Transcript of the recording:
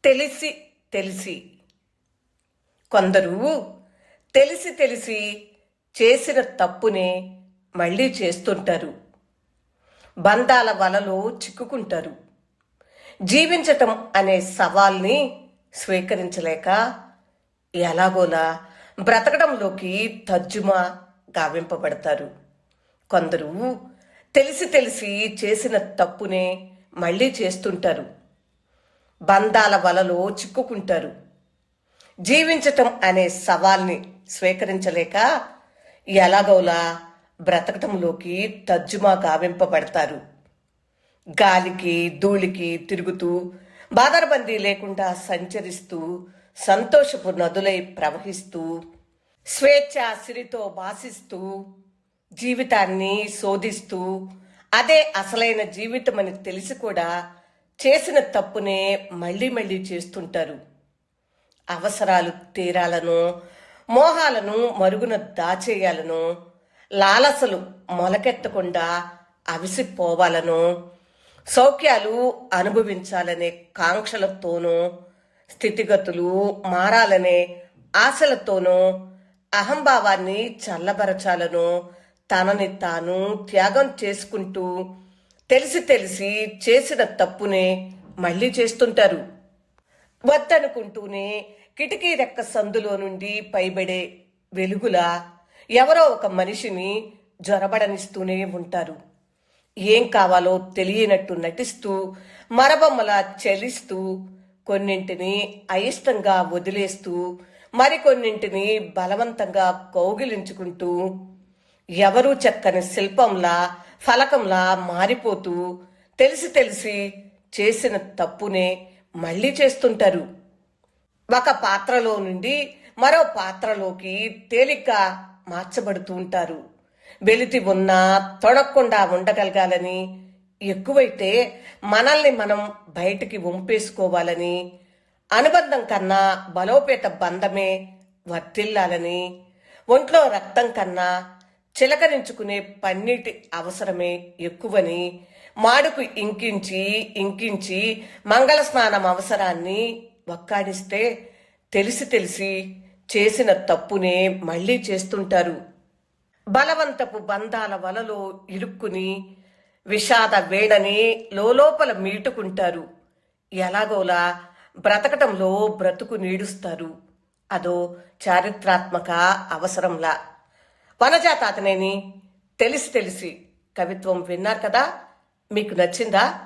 తెలిసి తెలిసి కొందరు తెలిసి తెలిసి చేసిన తప్పునే మళ్ళీ చేస్తుంటారు. బంధాల వలలో చిక్కుకుంటారు. జీవించటం అనే సవాల్ని స్వీకరించలేక ఎలాగోలా బ్రతకడంలోకి తర్జుమా గావింపబడతారు. కొందరు తెలిసి తెలిసి చేసిన తప్పునే మళ్ళీ చేస్తుంటారు. బంధాల వలలో చిక్కుకుంటారు. జీవించటం అనే సవాల్ని స్వీకరించలేక ఎలాగోలా బ్రతకటంలోకి తర్జుమా గావింపబడతారు. గాలికి ధూళికి తిరుగుతూ బాదరబందీ లేకుండా సంచరిస్తూ సంతోషపు నదులై ప్రవహిస్తూ స్వేచ్ఛ సిరితో భాసిస్తూ జీవితాన్ని శోధిస్తూ అదే అసలైన జీవితమని తెలిసి కూడా చేసిన తప్పునే మళ్ళీ మళ్ళీ చేస్తుంటారు. అవసరాలు తీరాలను, మోహాలను మరుగున దాచేయాలను, లాలసలు మొలకెత్తకుండా అవిసిపోవాలను, సౌఖ్యాలు అనుభవించాలనే కాంక్షలతోనూ, స్థితిగతులు మారాలనే ఆశలతోనూ, అహంభావాన్ని చల్లబరచాలను తనని తాను త్యాగం చేసుకుంటూ తెలిసి తెలిసి చేసిన తప్పునే మళ్ళీ చేస్తుంటారు. వద్దనుకుంటూనే కిటికీ రెక్క సందులో నుండి పైబడే వెలుగులా ఎవరో ఒక మనిషిని జ్వరబడనిస్తూనే ఉంటారు. ఏం కావాలో తెలియనట్టు నటిస్తూ మరబొమ్మలా చలిస్తూ కొన్నింటిని అయిష్టంగా వదిలేస్తూ మరికొన్నింటిని బలవంతంగా కౌగిలించుకుంటూ ఎవరూ చెక్కని శిల్పంలా ఫలకంలా మారిపోతూ తెలిసి తెలిసి చేసిన తప్పునే మళ్ళీ చేస్తుంటారు. ఒక పాత్రలో నుండి మరో పాత్రలోకి తేలిగ్గా మార్చబడుతూ ఉంటారు. వెలితి ఉన్నా తొడక్కుండా ఉండగలగాలని, ఎక్కువైతే మనల్ని మనం బయటికి వంపేసుకోవాలని, అనుబంధం కన్నా బలోపేత బంధమే వర్తిల్లాలని, ఒంట్లో రక్తం కన్నా చిలకరించుకునే పన్నీటి అవసరమే ఎక్కువని, మాడుకు ఇంకించి ఇంకించి మంగళ స్నానం అవసరాన్ని వక్కాడిస్తే తెలిసి తెలిసి చేసిన తప్పునే మళ్ళీ చేస్తుంటారు. బలవంతపు బంధాల వలలో ఇరుక్కుని విషాద వేడని లోపల మీటుకుంటారు. ఎలాగోలా బ్రతకటంలో బ్రతుకు నీడుస్తారు. అదో చారిత్రాత్మక అవసరంలా. వనజా తాతనేని తెలిసి తెలిసి కవిత్వం విన్నారు కదా, మీకు నచ్చిందా?